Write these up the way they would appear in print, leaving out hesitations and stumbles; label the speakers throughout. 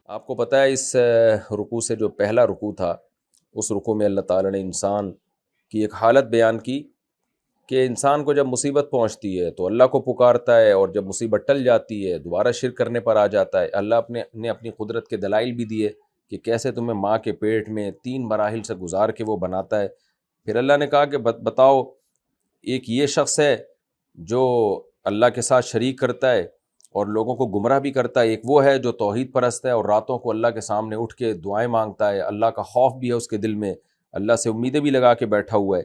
Speaker 1: آپ کو پتہ ہے اس رکوع سے جو پہلا رکوع تھا، اس رکوع میں اللہ تعالیٰ نے انسان کی ایک حالت بیان کی کہ انسان کو جب مصیبت پہنچتی ہے تو اللہ کو پکارتا ہے، اور جب مصیبت ٹل جاتی ہے دوبارہ شرک کرنے پر آ جاتا ہے۔ اللہ نے اپنی قدرت کے دلائل بھی دیے کہ کیسے تمہیں ماں کے پیٹ میں 3 مراحل سے گزار کے وہ بناتا ہے۔ پھر اللہ نے کہا کہ بتاؤ، ایک یہ شخص ہے جو اللہ کے ساتھ شریک کرتا ہے اور لوگوں کو گمراہ بھی کرتا ہے، ایک وہ ہے جو توحید پرست ہے اور راتوں کو اللہ کے سامنے اٹھ کے دعائیں مانگتا ہے، اللہ کا خوف بھی ہے اس کے دل میں، اللہ سے امیدیں بھی لگا کے بیٹھا ہوا ہے۔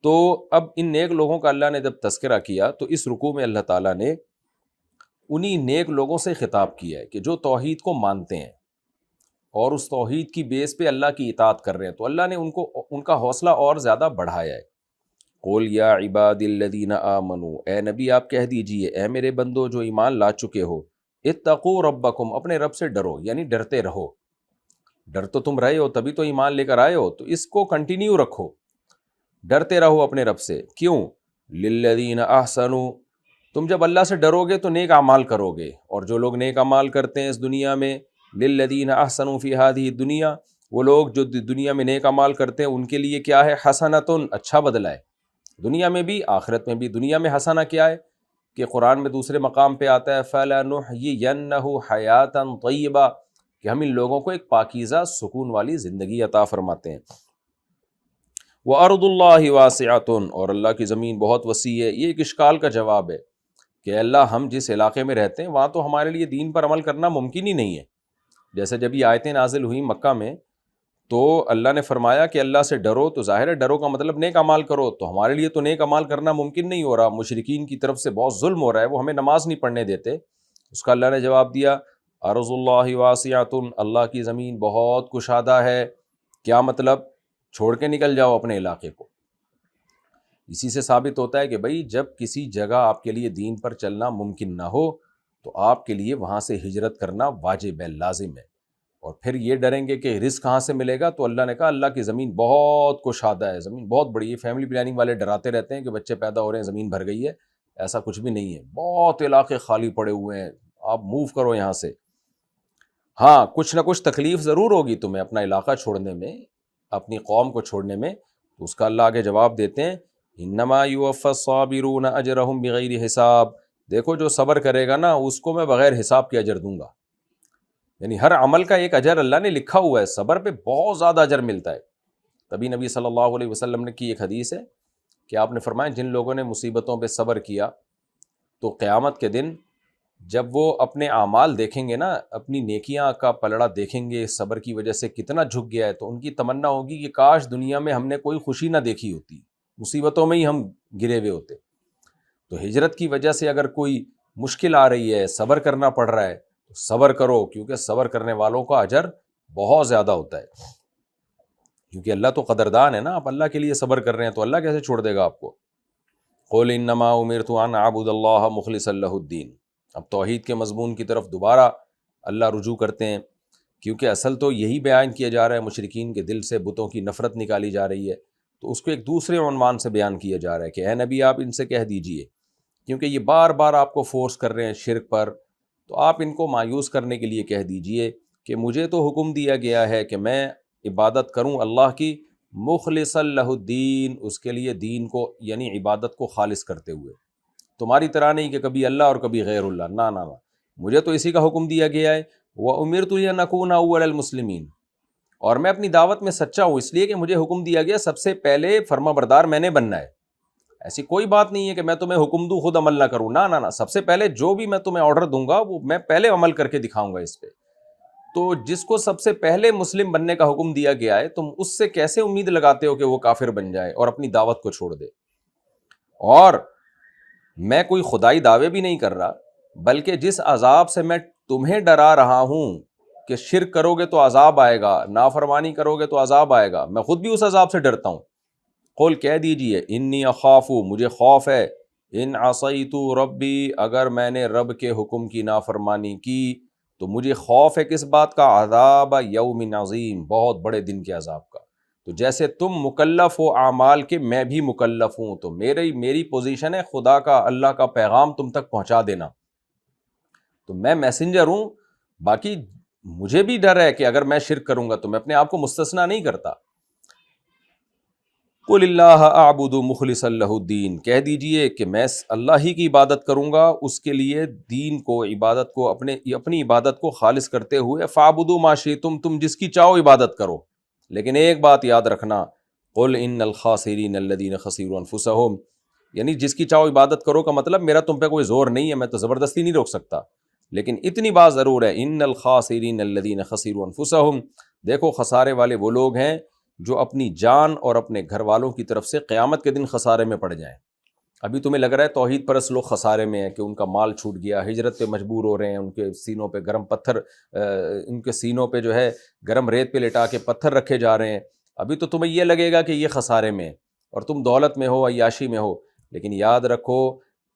Speaker 1: تو اب ان نیک لوگوں کا اللہ نے جب تذکرہ کیا تو اس رکوع میں اللہ تعالیٰ نے انہی نیک لوگوں سے خطاب کیا ہے کہ جو توحید کو مانتے ہیں اور اس توحید کی بیس پہ اللہ کی اطاعت کر رہے ہیں، تو اللہ نے ان کا حوصلہ اور زیادہ بڑھایا ہے۔ قُلْ يَا عِبَادِ الَّذِينَ آمَنُوا، اے نبی آپ کہہ دیجئے، اے میرے بندو جو ایمان لا چکے ہو، اتقوا ربکم، اپنے رب سے ڈرو، یعنی ڈرتے رہو۔ ڈر تو تم رہے ہو، تبھی تو ایمان لے کر آئے ہو، تو اس کو کنٹینیو رکھو، ڈرتے رہو اپنے رب سے۔ کیوں؟ للذین احسنوا، تم جب اللہ سے ڈرو گے تو نیک اعمال کرو گے، اور جو لوگ نیک اعمال کرتے ہیں اس دنیا میں، للذین احسنوا فی ہذہ الدنیا، وہ لوگ جو دنیا میں نیک اعمال کرتے ہیں ان کے لیے کیا ہے؟ حسنۃ، اچھا بدلہ ہے، دنیا میں بھی آخرت میں بھی۔ دنیا میں حسنہ کیا ہے کہ قرآن میں دوسرے مقام پہ آتا ہے فَلَنُحْيِيَنَّهُ حَيَاةً طَيِّبَةً، کہ ہم ان لوگوں کو ایک پاکیزہ سکون والی زندگی عطا فرماتے ہیں۔ وَأَرْضُ اللَّهِ وَاسِعَةٌ، اور اللہ کی زمین بہت وسیع ہے۔ یہ ایک اشکال کا جواب ہے کہ اللہ ہم جس علاقے میں رہتے ہیں وہاں تو ہمارے لیے دین پر عمل کرنا ممکن ہی نہیں ہے۔ جیسے جب یہ آیتیں نازل ہوئی مکہ میں تو اللہ نے فرمایا کہ اللہ سے ڈرو، تو ظاہر ہے ڈرو کا مطلب نیک اعمال کرو، تو ہمارے لیے تو نیک اعمال کرنا ممکن نہیں ہو رہا، مشرکین کی طرف سے بہت ظلم ہو رہا ہے، وہ ہمیں نماز نہیں پڑھنے دیتے۔ اس کا اللہ نے جواب دیا ارض اللہ واسعۃ، اللہ کی زمین بہت کشادہ ہے۔ کیا مطلب؟ چھوڑ کے نکل جاؤ اپنے علاقے کو۔ اسی سے ثابت ہوتا ہے کہ بھائی جب کسی جگہ آپ کے لیے دین پر چلنا ممکن نہ ہو تو آپ کے لیے وہاں سے ہجرت کرنا واجب ہے، لازم ہے۔ اور پھر یہ ڈریں گے کہ رزق کہاں سے ملے گا، تو اللہ نے کہا اللہ کی زمین بہت کشادہ ہے، زمین بہت بڑی ہے۔ فیملی پلاننگ والے ڈراتے رہتے ہیں کہ بچے پیدا ہو رہے ہیں زمین بھر گئی ہے، ایسا کچھ بھی نہیں ہے، بہت علاقے خالی پڑے ہوئے ہیں، آپ موو کرو یہاں سے۔ ہاں کچھ نہ کچھ تکلیف ضرور ہوگی تمہیں اپنا علاقہ چھوڑنے میں، اپنی قوم کو چھوڑنے میں، تو اس کا اللہ آگے جواب دیتے ہیں انما یوفی الصابرون اجرہم بغیر حساب، دیکھو جو صبر کرے گا نا اس کو میں بغیر حساب کے اجر دوں گا۔ یعنی ہر عمل کا ایک اجر اللہ نے لکھا ہوا ہے، صبر پہ بہت زیادہ اجر ملتا ہے۔ تبھی نبی صلی اللہ علیہ وسلم نے کی ایک حدیث ہے کہ آپ نے فرمایا جن لوگوں نے مصیبتوں پہ صبر کیا تو قیامت کے دن جب وہ اپنے اعمال دیکھیں گے نا، اپنی نیکیاں کا پلڑا دیکھیں گے، صبر کی وجہ سے کتنا جھک گیا ہے، تو ان کی تمنا ہوگی کہ کاش دنیا میں ہم نے کوئی خوشی نہ دیکھی ہوتی، مصیبتوں میں ہی ہم گرے ہوئے ہوتے۔ تو ہجرت کی وجہ سے اگر کوئی مشکل آ رہی ہے، صبر کرنا پڑ رہا ہے، تو صبر کرو، کیونکہ صبر کرنے والوں کا اجر بہت زیادہ ہوتا ہے۔ کیونکہ اللہ تو قدردان ہے نا، آپ اللہ کے لیے صبر کر رہے ہیں تو اللہ کیسے چھوڑ دے گا آپ کو۔ قُلْ إِنَّمَا أُمِرْتُ أَنْ أَعْبُدَ اللَّهَ مُخْلِصًا لَهُ الدِّينَ، اب توحید کے مضمون کی طرف دوبارہ اللہ رجوع کرتے ہیں، کیونکہ اصل تو یہی بیان کیا جا رہا ہے، مشرکین کے دل سے بتوں کی نفرت نکالی جا رہی ہے، تو اس کو ایک دوسرے عنوان سے بیان کیا جا رہا ہے کہ اے نبی آپ ان سے کہہ دیجئے، کیونکہ یہ بار بار آپ کو فورس کر رہے ہیں شرک پر، تو آپ ان کو مایوس کرنے کے لیے کہہ دیجئے کہ مجھے تو حکم دیا گیا ہے کہ میں عبادت کروں اللہ کی مخلصا لہ الدین، اس کے لیے دین کو یعنی عبادت کو خالص کرتے ہوئے، تمہاری طرح نہیں کہ کبھی اللہ اور کبھی غیر اللہ، نہ نہ نہ، مجھے تو اسی کا حکم دیا گیا ہے۔ وَأُمِرْتُ لِأَنْ أَوَّلَ الْمُسْلِمِينَ، اور میں اپنی دعوت میں سچا ہوں اس لیے کہ مجھے حکم دیا گیا سب سے پہلے فرما بردار میں نے بننا ہے۔ ایسی کوئی بات نہیں ہے کہ میں تمہیں حکم دوں خود عمل نہ کروں، نہ نہ نہ، سب سے پہلے جو بھی میں تمہیں آرڈر دوں گا وہ میں پہلے عمل کر کے دکھاؤں گا اس پہ۔ تو جس کو سب سے پہلے مسلم بننے کا حکم دیا گیا ہے تم اس سے کیسے امید لگاتے ہو کہ وہ کافر بن جائے اور اپنی دعوت کو چھوڑ دے؟ اور میں کوئی خدائی دعوے بھی نہیں کر رہا، بلکہ جس عذاب سے میں تمہیں ڈرا رہا ہوں کہ شرک کرو گے تو عذاب آئے گا، نافرمانی کرو گے تو عذاب آئے گا، میں خود بھی اس عذاب سے ڈرتا ہوں۔ قل کہہ دیجئے انی اخاف، مجھے خوف ہے، ان عصیت ربی، اگر میں نے رب کے حکم کی نافرمانی کی تو مجھے خوف ہے کس بات کا؟ عذاب یوم عظیم، بہت بڑے دن کے عذاب کا۔ تو جیسے تم مکلف ہو اعمال کے، میں بھی مکلف ہوں، تو میری پوزیشن ہے خدا کا، اللہ کا پیغام تم تک پہنچا دینا، تو میں میسنجر ہوں، باقی مجھے بھی ڈر ہے کہ اگر میں شرک کروں گا تو میں اپنے آپ کو مستثنا نہیں کرتا. قل اللہ اعبد مخلصا لہ الدین، کہہ دیجئے کہ میں اللہ ہی کی عبادت کروں گا، اس کے لیے دین کو، عبادت کو، اپنی عبادت کو خالص کرتے ہوئے. فاعبدوا ما شئتم، تم جس کی چاہو عبادت کرو، لیکن ایک بات یاد رکھنا، قل ان الخاسرین الذین خسروا انفسهم، یعنی جس کی چاہو عبادت کرو کا مطلب میرا تم پہ کوئی زور نہیں ہے، میں تو زبردستی نہیں روک سکتا، لیکن اتنی بات ضرور ہے، ان الخاسرین الذین خسروا انفسهم، دیکھو خسارے والے وہ لوگ ہیں جو اپنی جان اور اپنے گھر والوں کی طرف سے قیامت کے دن خسارے میں پڑ جائیں. ابھی تمہیں لگ رہا ہے توحید پرست لوگ خسارے میں ہیں کہ ان کا مال چھوٹ گیا، ہجرت پہ مجبور ہو رہے ہیں، ان کے سینوں پہ گرم پتھر، ان کے سینوں پہ جو ہے گرم ریت پہ لٹا کے پتھر رکھے جا رہے ہیں. ابھی تو تمہیں یہ لگے گا کہ یہ خسارے میں ہے اور تم دولت میں ہو، عیاشی میں ہو، لیکن یاد رکھو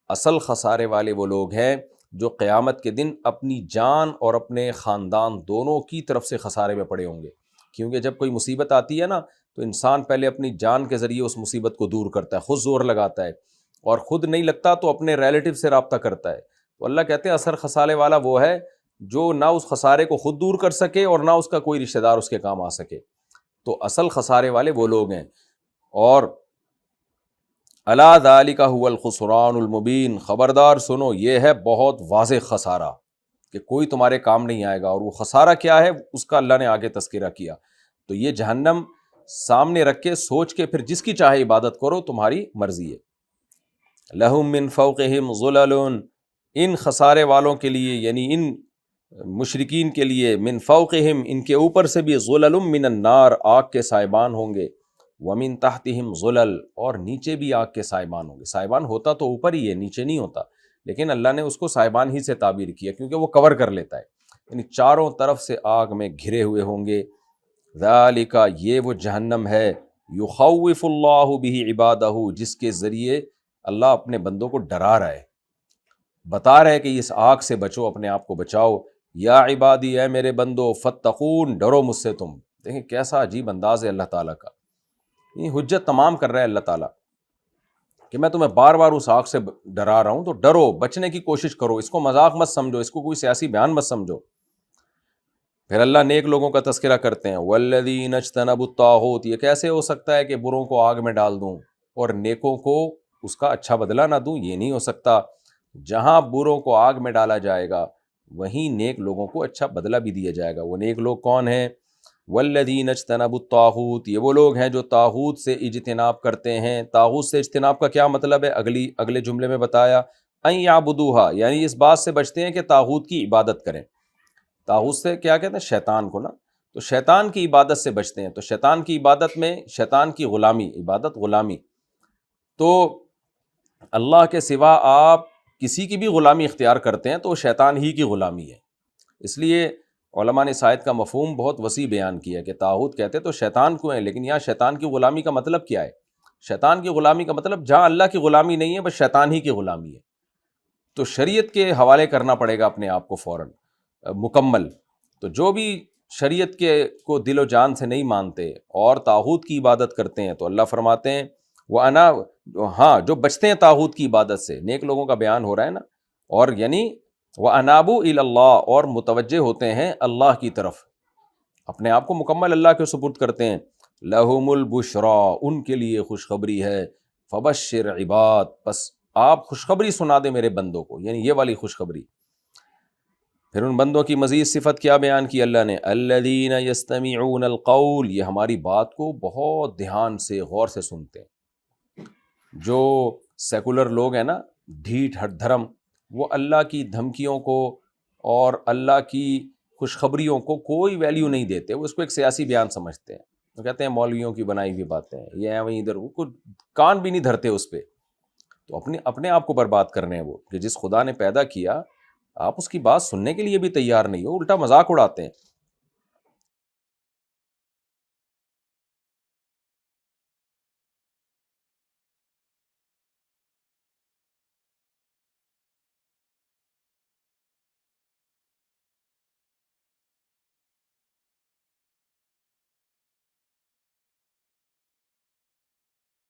Speaker 1: اصل خسارے والے وہ لوگ ہیں جو قیامت کے دن اپنی جان اور اپنے خاندان دونوں کی طرف سے خسارے میں پڑے ہوں گے. کیونکہ جب کوئی مصیبت آتی ہے نا تو انسان پہلے اپنی جان کے ذریعے اس مصیبت کو دور کرتا ہے، خود زور لگاتا ہے، اور خود نہیں لگتا تو اپنے ریلیٹیو سے رابطہ کرتا ہے. تو اللہ کہتے ہیں اثر خسارے والا وہ ہے جو نہ اس خسارے کو خود دور کر سکے اور نہ اس کا کوئی رشتہ دار اس کے کام آ سکے. تو اصل خسارے والے وہ لوگ ہیں. اور الا ذالک هو الخسران المبین، خبردار سنو یہ ہے بہت واضح خسارہ کہ کوئی تمہارے کام نہیں آئے گا. اور وہ خسارہ کیا ہے اس کا اللہ نے آگے تذکرہ کیا. تو یہ جہنم سامنے رکھ کے سوچ کے پھر جس کی چاہے عبادت کرو، تمہاری مرضی ہے. لہم من فوقہم ظلل، ان خسارے والوں کے لیے یعنی ان مشرکین کے لیے، من فوقہم ان کے اوپر سے بھی، ظلل من النار آگ کے سائبان ہوں گے، ومن تحتہم ظلل اور نیچے بھی آگ کے سائبان ہوں گے. سائبان ہوتا تو اوپر ہی ہے، نیچے نہیں ہوتا، لیکن اللہ نے اس کو سائبان ہی سے تعبیر کیا کیونکہ وہ کور کر لیتا ہے، یعنی چاروں طرف سے آگ میں گھرے ہوئے ہوں گے. ذالک یہ وہ جہنم ہے، یخوف اللہ بہ عبادہ جس کے ذریعے اللہ اپنے بندوں کو ڈرا رہا ہے، بتا رہا ہے کہ اس آگ سے بچو، اپنے آپ کو بچاؤ. یا عبادی اے میرے بندو، فتقون ڈرو مجھ سے تم. دیکھیں کیسا عجیب انداز ہے اللہ تعالیٰ کا، یہ حجت تمام کر رہا ہے اللہ تعالیٰ کہ میں تمہیں بار بار اس آگ سے ڈرا رہا ہوں، تو ڈرو، بچنے کی کوشش کرو، اس کو مذاق مت سمجھو، اس کو کوئی سیاسی بیان مت سمجھو. پھر اللہ نیک لوگوں کا تذکرہ کرتے ہیں، والذین اجتنبوا الطاغوت، یہ کیسے ہو سکتا ہے کہ بروں کو آگ میں ڈال دوں اور نیکوں کو اس کا اچھا بدلہ نہ دوں؟ یہ نہیں ہو سکتا. جہاں بروں کو آگ میں ڈالا جائے گا وہیں نیک لوگوں کو اچھا بدلہ بھی دیا جائے گا. وہ نیک لوگ کون ہیں؟ والذین اجتنبوا الطاغوت، یہ وہ لوگ ہیں جو طاغوت سے اجتناب کرتے ہیں. طاغوت سے اجتناب کا کیا مطلب ہے؟ اگلے جملے میں بتایا، ان یعبدوہا، یعنی اس بات سے بچتے ہیں کہ طاغوت کی عبادت کریں. طاغوت سے کیا کہتے ہیں؟ شیطان کو نا. تو شیطان کی عبادت سے بچتے ہیں. تو شیطان کی عبادت میں شیطان کی غلامی، عبادت غلامی. تو اللہ کے سوا آپ کسی کی بھی غلامی اختیار کرتے ہیں تو وہ شیطان ہی کی غلامی ہے. اس لیے علماء نے اس آیت کا مفہوم بہت وسیع بیان کیا کہ طاغوت کہتے تو شیطان کو ہیں، لیکن یہاں شیطان کی غلامی کا مطلب کیا ہے؟ شیطان کی غلامی کا مطلب جہاں اللہ کی غلامی نہیں ہے، بس شیطان ہی کی غلامی ہے. تو شریعت کے حوالے کرنا پڑے گا اپنے آپ کو فوراً مکمل. تو جو بھی شریعت کے کو دل و جان سے نہیں مانتے اور طاغوت کی عبادت کرتے ہیں تو اللہ فرماتے ہیں ہاں جو بچتے ہیں طاغوت کی عبادت سے، نیک لوگوں کا بیان ہو رہا ہے نا، اور یعنی وَأَنَابُوا إِلَى اللَّهِ، اور متوجہ ہوتے ہیں اللہ کی طرف، اپنے آپ کو مکمل اللہ کے سپرد کرتے ہیں. لَهُمُ الْبُشْرَىٰ، ان کے لیے خوشخبری ہے. فَبَشِّرْ عِبَادِ، بس آپ خوشخبری سنا دیں میرے بندوں کو، یعنی یہ والی خوشخبری. پھر ان بندوں کی مزید صفت کیا بیان کی اللہ نے؟ الذین یستمعون القول، یہ ہماری بات کو بہت دھیان سے غور سے سنتے ہیں. جو سیکولر لوگ ہیں نا، ڈھیٹ ہٹ دھرم، وہ اللہ کی دھمکیوں کو اور اللہ کی خوشخبریوں کو کوئی ویلیو نہیں دیتے، وہ اس کو ایک سیاسی بیان سمجھتے ہیں. وہ کہتے ہیں مولویوں کی بنائی ہوئی باتیں، یہ ہیں وہیں ادھر، وہ کوئی کان بھی نہیں دھرتے اس پہ. تو اپنے آپ کو برباد کرنے ہیں وہ، کہ جس خدا نے پیدا کیا آپ اس کی بات سننے کے لیے بھی تیار نہیں ہو، الٹا مذاق اڑاتے ہیں.